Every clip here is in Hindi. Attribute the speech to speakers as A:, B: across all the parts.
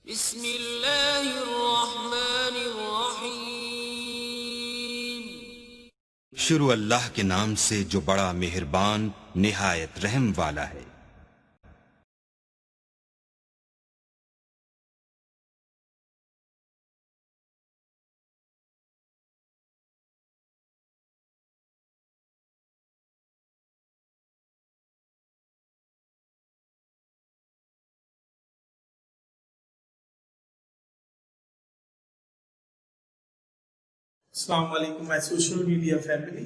A: बिस्मिल्लाहिर्रहमानिर्रहीम।
B: शुरू अल्लाह के नाम से जो बड़ा मेहरबान निहायत रहम वाला है।
C: Assalamu alaikum, my social media family,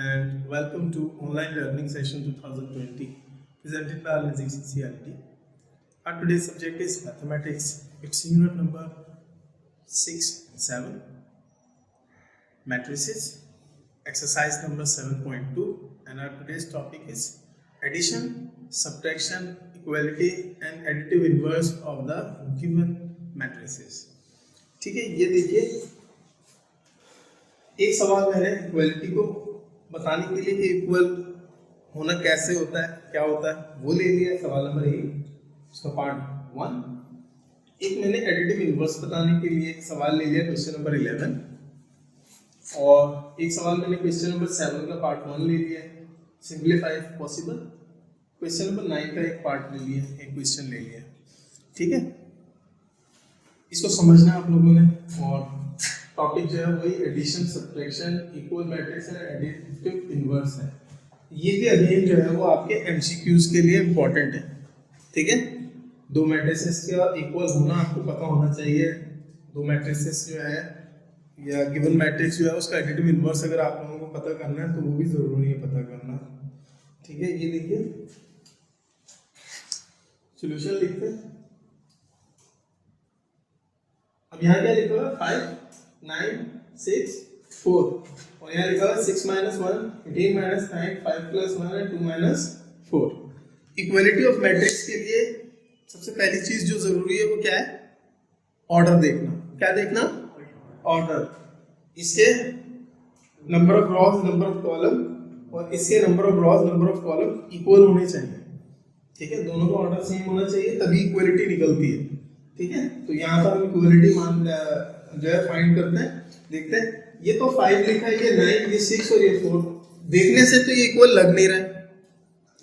C: and welcome to online learning session 2020 presented by Al-Nazik CCRT. Our today's subject is mathematics. It's unit number 6 and 7, matrices, exercise number 7.2, and our today's topic is addition, subtraction, equality, and additive inverse of the given matrices. ठीक है, ये देखिए एक सवाल मैंने इक्वलिटी को बताने के लिए कि इक्वल होना कैसे होता है, क्या होता है, वो ले लिया सवाल नंबर 1, उसका पार्ट 1। एक मैंने एडिटिव इनवर्स बताने के लिए एक सवाल ले लिया क्वेश्चन नंबर 11, और एक सवाल मैंने क्वेश्चन नंबर 7 का पार्ट 1 ले लिया, simplify if possible. Question number 9 का एक पार्ट ले लिया, एक क्वेश्चन ले लिया। ठीक है, इसको समझना आप लोगों ने। और टॉपिक जो है वही addition, subtraction, equal matrix and additive inverse है। ये भी अगेन जो है वो आपके एमसीक्यूज के लिए इम्पोर्टेंट है। ठीक है, दो मैट्रिसेस का इक्वल होना आपको पता होना चाहिए। दो मैट्रिसेस जो है या गिवन मैट्रिक्स जो है उसका एडिटिव इनवर्स अगर आप लोगों को पता करना है तो वो भी जरूरी है पता करना। ठीक है, ये देखिए सॉल्यूशन लिखते हैं। अब यहाँ क्या लिखा हुआ है, 5 9 6 4, और यहाँ लिखा हुआ 6 -1 18 -9 5 + 1 2 - 4। इक्वलिटी ऑफ मैट्रिक्स के लिए सबसे पहली चीज जो जरूरी है वो क्या है, ऑर्डर देखना। क्या देखना, ऑर्डर। इसके number of rows, number of column, और इसके number of rows, number of column equal होने चाहिए। ठीक है, दोनों का ऑर्डर सेम होना चाहिए, तभी इक्वलिटी निकलती है। ठीक है, तो यहाँ पर हम इक्वलिटी मान जो है फाइंड करते हैं, देखते हैं। ये तो 5 लिखा है, ये 9, ये 6 और ये 4। देखने से तो ये इक्वल लग नहीं रहा है।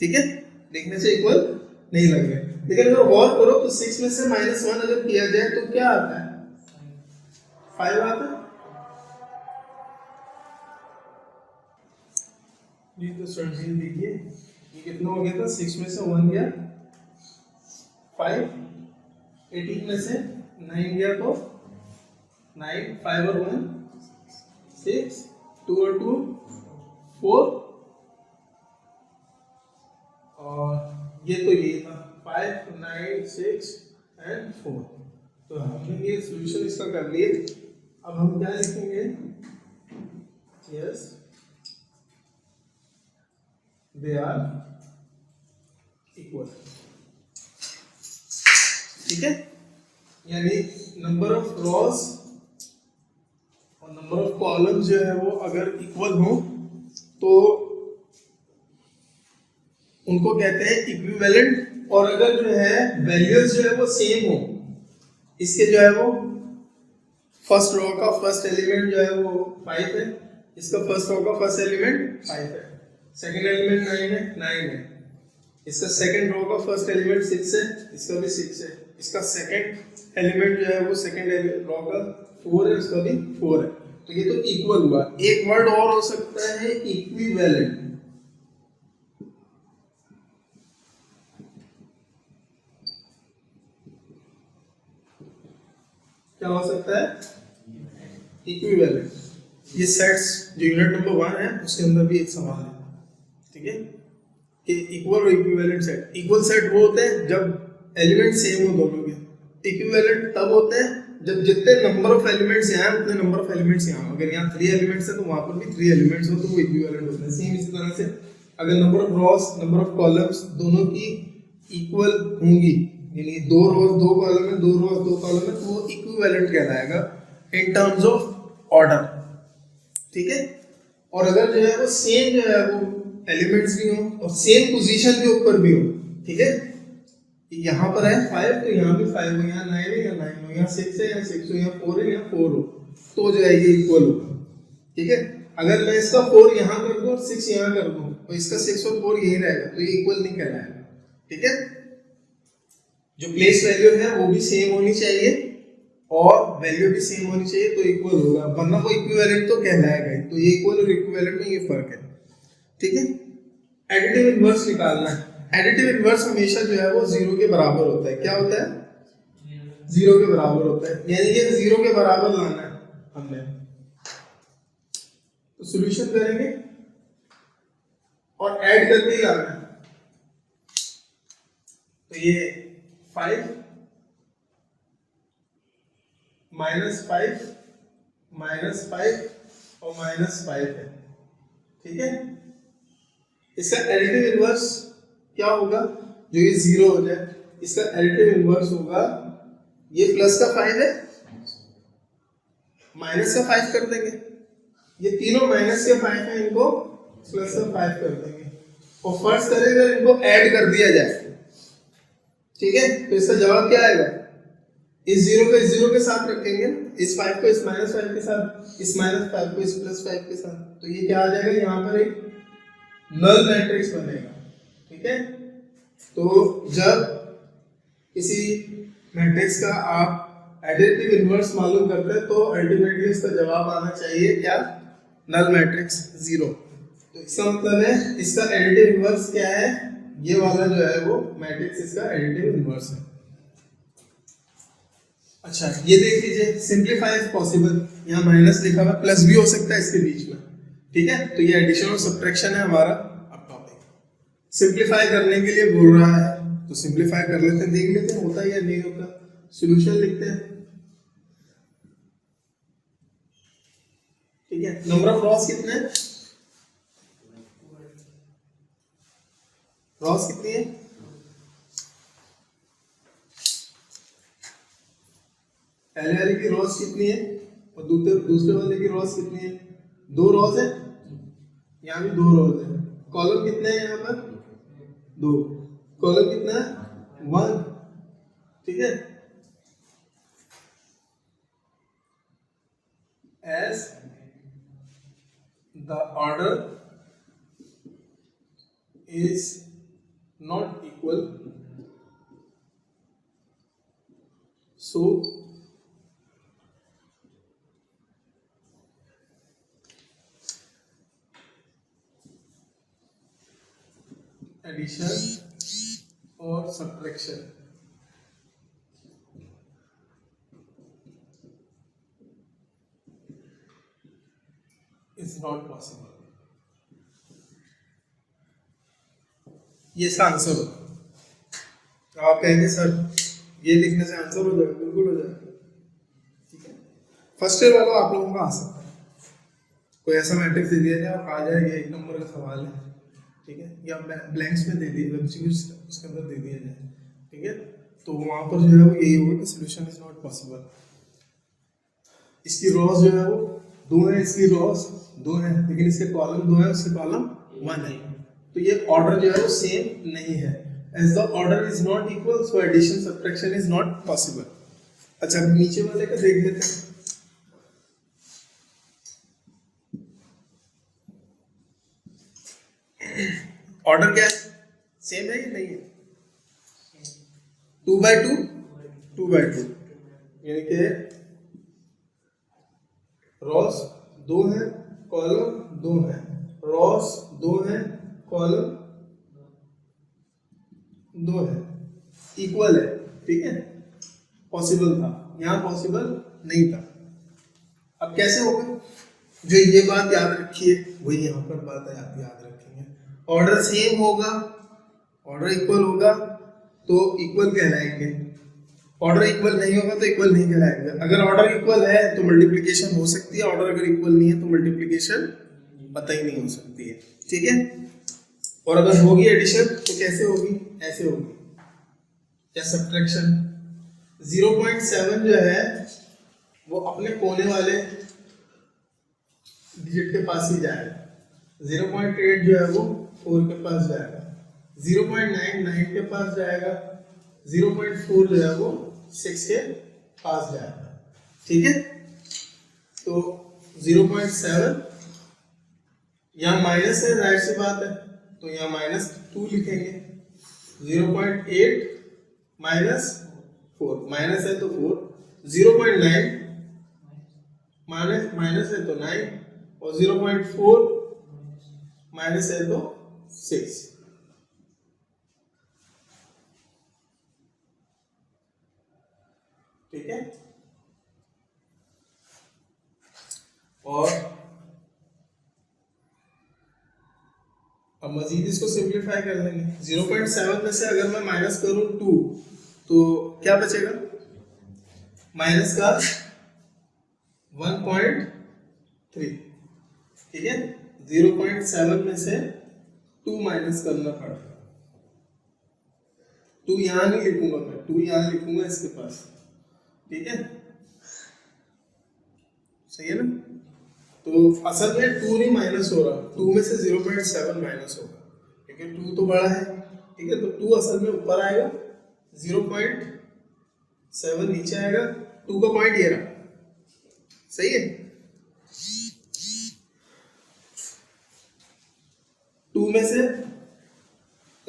C: ठीक है, देखने से इक्वल नहीं लग रहा है, लेकिन अगर गौर करो तो 6 में से -1 अगर किया जाए तो क्या आता है, 5 आता है। जी तो स्टूडेंट्स ये देखिए, ये कितना हो गया था, 6 में से 1 गया, 5, 18 में से 9 गया तो 9, 5 और 1 6, 2 और 2 4, और ये तो ये था 5 9 6 एंड 4। तो हमने ये सॉल्यूशन इसका कर लिए। अब हम क्या लिखेंगे, यस दे आर इक्वल। ठीक है, यानी नंबर ऑफ रॉज और नंबर ऑफ कॉलम जो है वो अगर इक्वल हो तो उनको कहते हैं इक्विवेलेंट। और अगर जो है वैल्यूज जो है वो सेम हो, इसके जो है वो फर्स्ट रो का फर्स्ट एलिमेंट जो है वो 5 है, इसका फर्स्ट रो का फर्स्ट एलिमेंट 5 है, सेकंड एलिमेंट 9 है, इसका सेकंड रो का फर्स्ट एलिमेंट 6 है, इसका भी 6 है, इसका सेकंड एलिमेंट जो है वो सेकंड रो का 4 है, इसका भी 4 है। तो ये तो इक्वल हुआ। एक वर्ड और हो सकता है इक्विवेलेंट। क्या हो सकता है, इक्विवेलेंट। ये सेट्स जो यूनिट नंबर 1 है उसके अंदर भी एक सवाल है। ठीक है, कि इक्वल और इक्विवेलेंट सेट। इक्वल सेट वो होते हैं जब एलिमेंट सेम हो दोनों के। इक्विवेलेंट तब होते हैं जब जितने नंबर ऑफ एलिमेंट्स यहाँ उतने नंबर ऑफ एलिमेंट्स यहाँ। अगर यहाँ 3 एलिमेंट्स है तो वहां पर भी 3 एलिमेंट्स हो तो वो इक्विवेलेंट होते हैं। सेम इसी तरह से अगर number of Ross, number of columns दोनों की इक्वल होंगी, यानी 2 रोज 2 कॉलम है, 2 रोज 2 कॉलम है, तो वो इक्विवेलेंट कहलाएगा इन टर्म्स ऑफ ऑर्डर। ठीक है, और अगर जो है वो सेम जो है वो एलिमेंट्स भी हो और सेम पोजीशन के ऊपर भी हो। ठीक है, यहाँ पर है 5 तो यहाँ भी 5 हो, यहाँ 9 है, यहाँ 9 हो, यहाँ 6 है, यहाँ 6 हो, यहाँ 4 है, यहाँ 4 हो, तो जो है ये इक्वल होगा। ठीक है, अगर मैं इसका 4 यहाँ कर दूं और 6 यहाँ कर दूं तो इसका 6 और 4 यही रहेगा, तो ये इक्वल नहीं कहलाएगा। ठीक है, जो प्लेस वैल्यू है वो भी सेम होनी चाहिए और वैल्यू भी सेम होनी चाहिए, तो इक्वल होगा, वरना वो इक्विवेलेंट तो कहलाएगा ही। तो ये इक्वल और इक्विवेलेंट में ये फर्क है। ठीक है, एडिटिव इनवर्स निकालना है। एडिटिव इनवर्स हमेशा जो है वो 0 के बराबर होता है। क्या होता है? 0 के बराबर होता है, यानी कि 0 के बराबर लाना है हमने। तो सॉल्यूशन करेंगे और ऐड करके ही लाना है। तो ये 5 -5 -5 और -5 है। ठीक है, इसका एडिटिव इनवर्स क्या होगा? जो ये 0 हो जाए, इसका एडिटिव इनवर्स होगा, ये प्लस का 5 है, माइनस का 5 कर देंगे, ये तीनों माइनस के 5 है, इनको प्लस का 5 कर देंगे और फर्स्ट करेंगे इनको ऐड कर दिया जाए। ठीक है, तो इसका जवाब क्या आएगा? इस 0 को इस 0 के साथ रखेंगे, इस 5 को इस -5 के साथ, इस -5 को इस +5 के साथ, तो ये क्या आ जाएगा? यहाँ पर एक नल मैट्रिक्स बनेगा। ठीक है, तो जब किसी मैट्रिक्स का आप एडिटिव इनवर्स मालूम करते हैं तो अल्टीमेटली इसका जवाब आना चाहिए क्या? Null matrix 0। तो इसका मतलब है इसका एडिटिव इनवर्स क्या है? ये वाला जो है वो मैट्रिक्स इसका एडिटिव इनवर्स है। अच्छा, ये देख लीजिए, सिंपलीफाई इफ पॉसिबल, यहाँ माइनस लिखा हुआ, प्लस भी हो सकता है इसके बीच में। ठीक है, तो ये एडिशन और सब्ट्रैक्शन है हमारा अब टॉपिक। सिंपलीफाई करने के लिए बोल रहा है, तो सिंपलीफाई कर लेते हैं, देख लेते हैं होता है या नहीं होता। सॉल्यूशन लिखते हैं। ठीक है, नंबर ऑफ रॉस कितने हैं? रॉस कितनी है? पहले वाले की रॉस कितनी है और दूसरे वाले की रॉस कितनी है? 2 रॉस है, यहाँ भी 2 रॉस है। कॉलम कितने हैं यहाँ पर? 2। कॉलम कितना है? 1। ठीक है, as the order is not equal, so addition or subtraction is not possible। ये इसका आंसर होगा। आप कहेंगे सर ये लिखने से आंसर हो जाएगा? बिल्कुल हो जाएगा। ठीक है, फर्स्ट ईयर वालों आप लोगों का आ सकता है, कोई ऐसा मैट्रिक्स दे दिया जाए और कहा जाए ये 1 नंबर का सवाल है। ठीक है, या ब्लैंक्स में दे दिए, उसके अंदर दे दिया जाए। ठीक है, तो वहां पर जो है वो यही होगा कि सॉल्यूशन इज नॉट पॉसिबल। इसकी रॉस जो है वो 2 है, इसकी रॉस 2 है, लेकिन इसके कॉलम 2 है, उसके कॉलम 1 है, तो ये ऑर्डर जो है वो सेम नहीं है। As the order is not equal, so addition subtraction is not possible. अच्छा, नीचे वाले का देख लेते हैं। ऑर्डर क्या है? सेम है या नहीं है? 2/2 2/2, यानी कि रॉस 2 है, कॉलम 2 है, रॉस 2 है, कॉलम 2 है, इक्वल है। ठीक है, पॉसिबल था, यहाँ पॉसिबल नहीं था। अब कैसे होगा? जो ये बात याद रखिए वही यहाँ पर बात याद रखेंगे। ऑर्डर सेम होगा, ऑर्डर इक्वल होगा तो इक्वल कहलाएंगे, ऑर्डर इक्वल नहीं होगा तो इक्वल नहीं कहलाएंगे। अगर ऑर्डर इक्वल है तो मल्टीप्लिकेशन हो सकती है, ऑर्डर अगर इक्वल नहीं है तो मल्टीप्लिकेशन पता ही नहीं हो सकती है। ठीक है, और अगर होगी एडिशन तो कैसे होगी? ऐसे होगी, या सब्ट्रैक्शन। 0.7 जो है वो अपने कोने वाले डिजिट के पास ही जाएगा, 0.8 जो है वो 4 के पास जाएगा, 0.99 के पास जाएगा 0.4 जो है वो 6 के पास जाएगा, ठीक है। तो 0.7 यहाँ माइनस है, जाहिर सी बात है, तो यहाँ -2 लिखेंगे। 0.8 -4, माइनस है तो 4, 0.9 माइनस है तो 9, और 0.4 माइनस है तो 6। ठीक है, और अब मजीद इसको सिंप्लीफाई कर लेंगे। 0.7 में से अगर मैं माइनस करूं 2 तो क्या बचेगा, माइनस का 1.3, ठीक है। 0.7 में से 2 माइनस करना पड़ेगा। 2 यहां नहीं लिखूंगा मैं, 2 यहां लिखूंगा इसके पास, ठीक है, सही है ना। तो असल में 2 नहीं माइनस हो रहा, 2 में से 0.7 माइनस होगा, ठीक है। 2 तो बड़ा है, ठीक है, तो 2 असल में ऊपर आएगा, 0.7 नीचे आएगा, 2 का पॉइंट ये रहा, सही है। 2 में से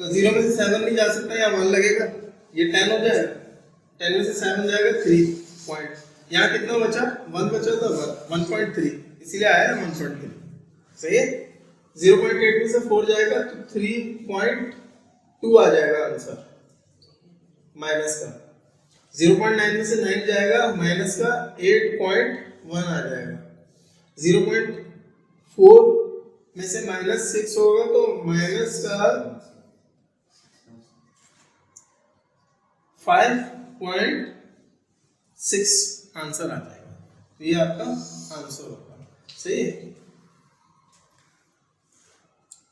C: 0 में से 7 नहीं जा सकता, यहाँ 1 लगेगा, ये 10 हो जाएगा, 10 में से 7 जाएगा 3 पॉइंट, यहाँ कितना बचा, 1 बचा था, 1.3, इसीलिए आया 1.3, सही है। 0.8 में से 4 जाएगा तो 3.2 आ जाएगा आंसर माइनस का। 0.9 में से 9 जाएगा, माइनस का 8.1 आ जाएगा। 0.4 में से -6 होगा तो माइनस का 5.6 आंसर आ जाएगा। तो ये आपका आंसर होगा, सही है।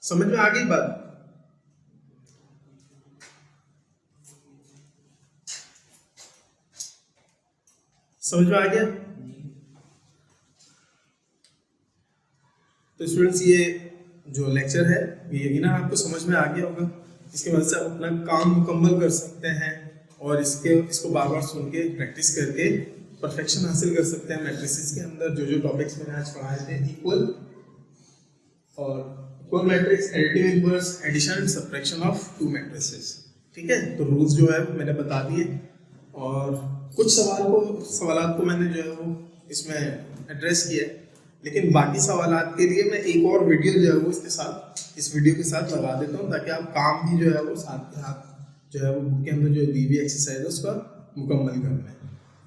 C: समझ में आ गई बात? समझ में आ गया? तो स्टूडेंट्स ये जो लेक्चर है ये यकीनन आपको समझ में आ गया होगा। इसकी वजह से आप अपना काम मुकम्मल कर सकते हैं और इसको बार बार सुन के प्रैक्टिस करके परफेक्शन हासिल कर सकते हैं। मैट्रिसेस के अंदर जो टॉपिक्स मैंने आज पढ़ाए थे, इक्वल और equal matrix, additive inverse, addition and subtraction of two matrices, ठीक है। तो रूल्स जो है मैंने बता दिए और कुछ सवालात को मैंने जो है वो इसमें एड्रेस किया है, लेकिन बाकी सवालात के लिए मैं एक और वीडियो जो है वो इस वीडियो के साथ लगा देता हूँ, ताकि आप काम भी जो है वो साथ में आप जो है वो बुक के अंदर जो दी हुई एक्सरसाइज है उसका मुकम्मल करना है।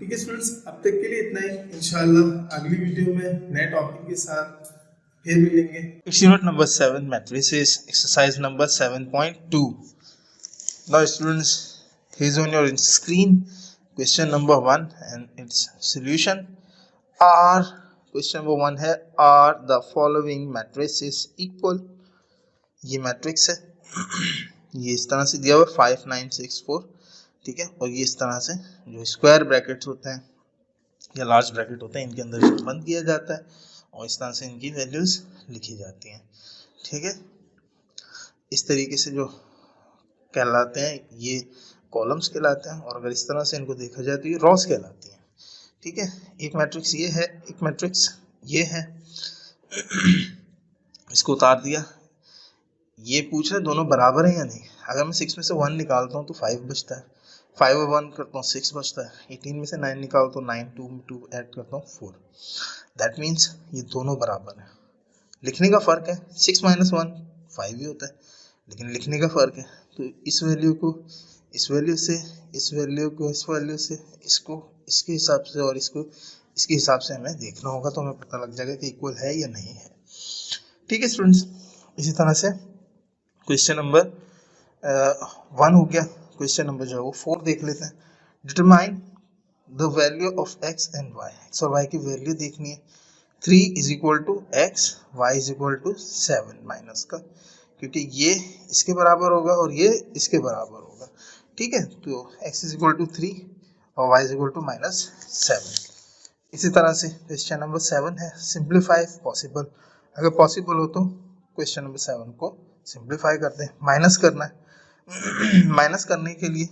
C: ठीक है स्टूडेंट्स, अब तक के लिए इतना ही। इंशाल्लाह अगली वीडियो में नए टॉपिक के साथ फिर मिलेंगे।
A: Experiment number 7 matrices, exercise number 7.2. Now students, here is on your screen question number 1 and its solution. Question number 1 है, are the following matrices equal? ये मैट्रिक्स है, ये इस तरह से दिया हुआ 5 9 6 4, ठीक है। और ये इस तरह से जो स्क्वायर ब्रैकेट्स होते हैं या लार्ज ब्रैकेट होते हैं, इनके अंदर इसको बंद किया जाता है और इस तरह से इनकी वैल्यूज लिखी जाती हैं, ठीक है। इस तरीके से जो कहलाते हैं ये कॉलम्स कहलाते हैं, और अगर इस तरह से इनको देखा जाए तो ये रॉस कहलाती हैं, ठीक है। एक मैट्रिक्स ये है, एक मैट्रिक्स ये है। इसको उतार दिया, ये पूछ रहा है दोनों बराबर हैं या नहीं। अगर मैं 6 में से 1 निकालता हूँ तो 5 बचता है, 5 और 1 करता हूँ 6 बचता है। 18 में से 9 निकालता हूँ 9, 2 ऐड करता हूँ 4। दैट मीन्स ये दोनों बराबर हैं। लिखने का फ़र्क है, 6 - 1 5 ही होता है, लेकिन लिखने का फ़र्क है। तो इस वैल्यू को इस वैल्यू से, इस वैल्यू को इस वैल्यू से, इसको इसके हिसाब से और इसको इसके हिसाब से हमें देखना होगा, तो हमें पता लग जाएगा कि इक्वल है या नहीं है, ठीक है स्टूडेंट्स। इसी तरह से क्वेश्चन नंबर 1 हो गया। क्वेश्चन नंबर जो है वो 4 देख लेते हैं। Determine the value of x and y, x और y की वैल्यू देखनी है। 3 = x, y = 7 माइनस का, क्योंकि ये इसके बराबर होगा और ये इसके बराबर होगा, ठीक है। तो x = 3 और y = -7। इसी तरह से क्वेश्चन नंबर 7 है, सिंप्लीफाई पॉसिबल। अगर पॉसिबल हो तो क्वेश्चन नंबर 7 को सिंप्लीफाई करते हैं। माइनस करना है। माइनस करने के लिए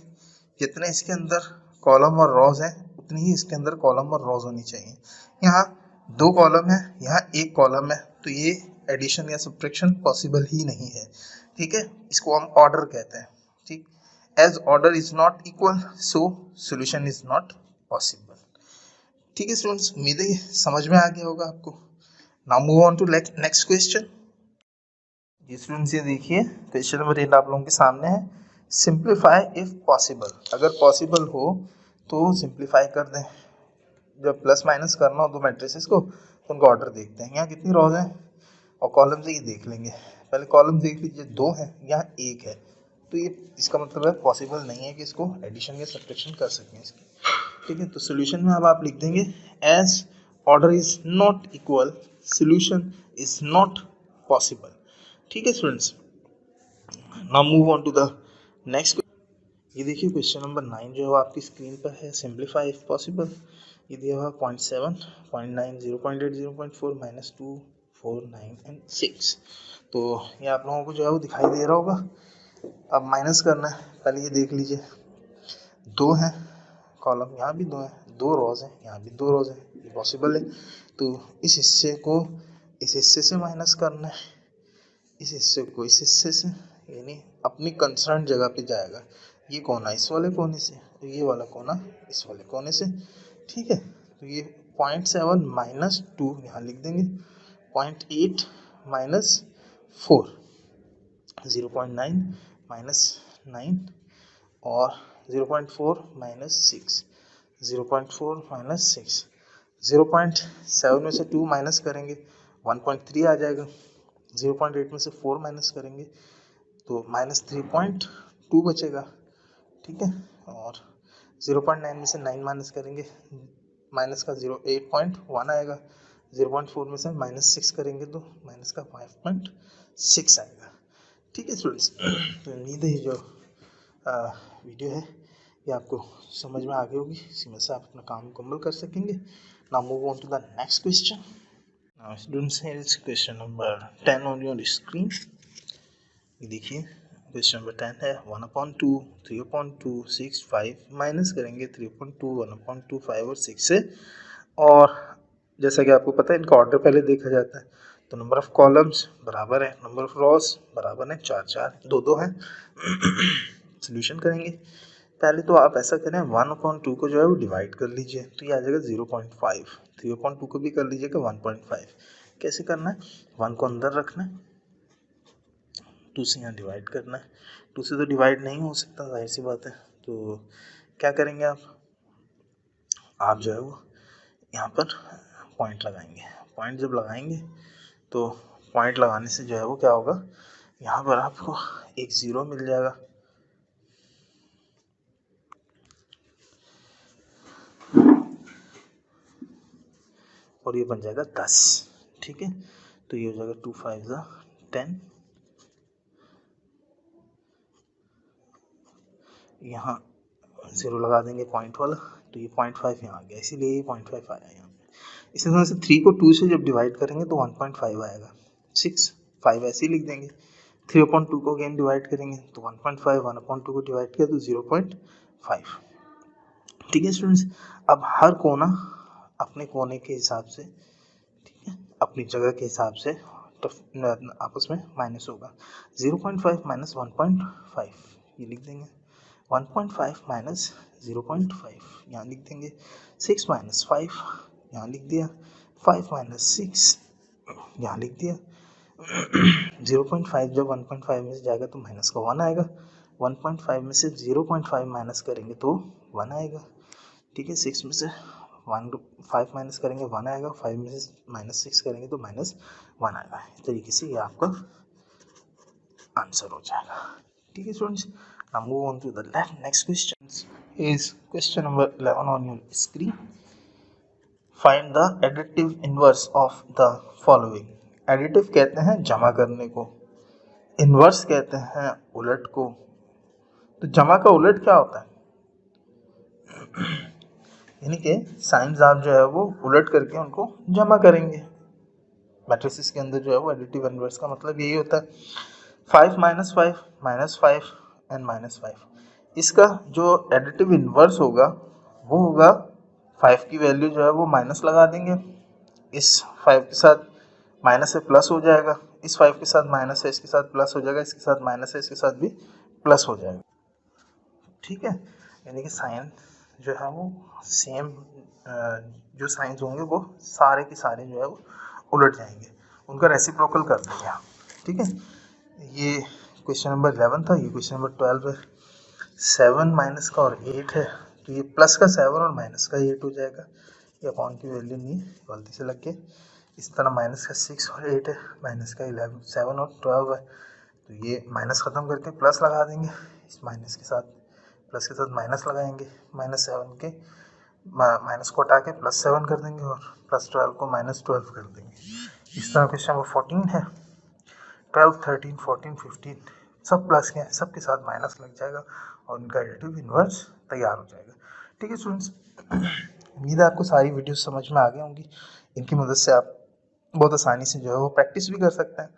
A: जितने इसके अंदर कॉलम और रॉज हैं उतनी ही इसके अंदर कॉलम और रॉज होनी चाहिए। यहाँ 2 कॉलम है, यहाँ 1 कॉलम है, तो ये एडिशन या सब्ट्रैक्शन पॉसिबल ही नहीं है। ठीक है, इसको हम ऑर्डर कहते हैं। ठीक, as order is not equal so solution is not possible. ठीक है स्टूडेंट्स, उम्मीद है समझ में आ गया होगा आपको। Now move on to next question. जी स्टूडेंट्स, ये देखिए क्वेश्चन नंबर 8 आप लोगों के सामने है। सिंप्लीफाई इफ पॉसिबल, अगर पॉसिबल हो तो सिंप्लीफाई कर दें। जब प्लस माइनस करना हो दो मैट्रिसेस को तो उनका ऑर्डर देखते हैं। यहाँ कितनी रोज हैं और कॉलम से ये देख लेंगे। पहले कॉलम देख लीजिए, 2 है, यहाँ 1 है, तो ये इसका मतलब है पॉसिबल नहीं है कि इसको एडिशन या सब्ट्रैक्शन कर सकें इसकी। ठीक है, तो सोल्यूशन में अब आप लिख देंगे as order is not equal solution is not possible. ठीक है students, now move on to the next. ये देखिए क्वेश्चन नंबर 9 जो है आपकी स्क्रीन पर है। सिंप्लीफाई इफ पॉसिबल, ये दिया हुआ 0.7, 0.9, 0.8, 0.4, -2, 4, 9 एंड 6। तो ये आप लोगों को जो है वो दिखाई दे रहा होगा। अब माइनस करना है, पहले ये देख लीजिए 2 हैं कॉलम, यहाँ भी 2 हैं, 2 रोज हैं, यहाँ भी 2 रोज हैं, ये पॉसिबल है। तो इस हिस्से को इस हिस्से से माइनस करना है, इस हिस्से को इस हिस्से से, यानी अपनी कंसर्न जगह पे जाएगा। ये कोना इस वाले कोने से, तो ये वाला कोना इस वाले कोने से। ठीक है, तो ये 0.7 -2 यहाँ लिख देंगे, 0.8 -4, 0.9 -9 और 0.4 -6, 0.4 -6, 0.7 में से 2 माइनस करेंगे 1.3 आ जाएगा, 0.8 में से 4 माइनस करेंगे तो -3.2 बचेगा। ठीक है, और 0.9 में से 9 माइनस करेंगे, माइनस का 8.1 आएगा, 0.4 में से -6 करेंगे तो माइनस का 5.6 आएगा। ठीक है स्टूडेंट्स, तो उम्मीद है जो वीडियो है ये आपको समझ में आ गई होगी, इसी में से आप अपना काम मुकम्मल कर सकेंगे। Now move on to the next question. Now students, here is question number 10 on your screen. ये देखिए क्वेश्चन नंबर 10 है 1/2, 3/2, 6, 5 माइनस करेंगे 3/2, 1/2, 5 और 6 से। और जैसा कि आपको पता है इनका ऑर्डर पहले देखा जाता है, तो नंबर ऑफ कॉलम्स बराबर है, नंबर ऑफ रॉस बराबर है, 4 2 हैं। सोल्यूशन करेंगे, पहले तो आप ऐसा करें 1/2 को जो है वो डिवाइड कर लीजिए, तो ये आ जाएगा 0.5, 3/2 को भी कर लीजिएगा 1.5। कैसे करना है, 1 को अंदर रखना है, 2 से यहाँ डिवाइड करना है। 2 से तो डिवाइड नहीं हो सकता, जाहिर सी बात है, तो क्या करेंगे आप जो है वो यहाँ पर पॉइंट लगाएंगे। पॉइंट जब लगाएंगे तो पॉइंट लगाने से जो है वो क्या होगा, यहाँ पर आपको एक 0 मिल जाएगा। और ये बन जाएगा 10। ठीक है, तो ये हो जाएगा 2 5 10। यहाँ 0 लगा देंगे पॉइंट वाला, तो ये 0.5 यहाँ आ गया, इसीलिए ये 0.5 आया यहाँ पे। इसी तरह से 3 को 2 से जब डिवाइड करेंगे तो 1.5 आएगा। 6 5 ऐसे ही लिख देंगे। 3/2 को अगेन डिवाइड करेंगे तो 1.5, 1/2 को डिवाइड किया तो 0.5। ठीक है स्टूडेंट्स, अब हर कोना अपने कोने के हिसाब से, ठीक है, अपनी जगह के हिसाब से आपस में माइनस होगा। 0.5 माइनस 1.5 ये लिख देंगे, 1.5 माइनस 0.5 यहाँ लिख देंगे, 6 माइनस 5 यहाँ लिख दिया, 5 माइनस 6 यहाँ लिख दिया। 0.5 जब 1.5 में से जाएगा तो माइनस का 1 आएगा, 1.5 में से 0.5 माइनस करेंगे तो 1 आएगा। ठीक है, 6 में से 5 माइनस करेंगे 1 आएगा, 5 में से -6 करेंगे तो -1 आएगा। इस तरीके से ये आपका आंसर हो जाएगा। ठीक है students, now move on to the next question is question number 11 on your screen. Find the additive inverse of the following. Additive कहते हैं जमा करने को, इनवर्स कहते हैं उलट को। तो जमा का उलट क्या होता है, यानी कि साइंस आप जो है वो उलट करके उनको जमा करेंगे। मैट्रिसेस के अंदर जो है वो एडिटिव इनवर्स का मतलब यही होता है। 5 - 5 -5 एंड -5, इसका जो एडिटिव इन्वर्स होगा वो होगा 5 की वैल्यू जो है वो माइनस लगा देंगे, इस 5 के साथ माइनस है प्लस हो जाएगा, इस 5 के साथ माइनस है इसके साथ प्लस हो जाएगा, इसके साथ माइनस है इसके साथ भी प्लस हो जाएगा। ठीक है, यानी कि साइन जो है वो सेम, जो साइंस होंगे वो सारे के सारे जो है वो उलट जाएंगे, उनका रेसिप्रोकल कर देंगे आप। ठीक है, ये क्वेश्चन नंबर 11 था, ये क्वेश्चन नंबर 12 है। 7 माइनस का और 8 है, तो ये प्लस का 7 और माइनस का 8 हो जाएगा, ये अपॉन की वैल्यू नहीं है, गलती से लग के। इस तरह माइनस का 6 और 8 है, माइनस का 11 7 और 12 है, तो ये माइनस ख़त्म करके प्लस लगा देंगे, इस माइनस के साथ प्लस के साथ माइनस लगाएंगे, माइनस 7 के माइनस को हटा के प्लस 7 कर देंगे और प्लस 12 को माइनस 12 कर देंगे। इस तरह क्वेश्चन नंबर 14 है, 12 13 14 15 सब प्लस के हैं, सब के साथ माइनस लग जाएगा और उनका एडिटिव इन्वर्स तैयार हो जाएगा। ठीक है स्टूडेंट्स, उम्मीद है आपको सारी वीडियोस समझ में आ गई होंगी, इनकी मदद से आप बहुत आसानी से जो है वो प्रैक्टिस भी कर सकते हैं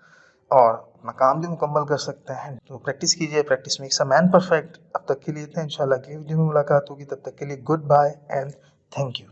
A: और अपना काम भी मुकम्मल कर सकते हैं। तो प्रैक्टिस कीजिए, practice makes a man perfect. अब तक के लिए इंशाल्लाह अगली वीडियो में मुलाकात होगी, तब तक के लिए goodbye and thank you.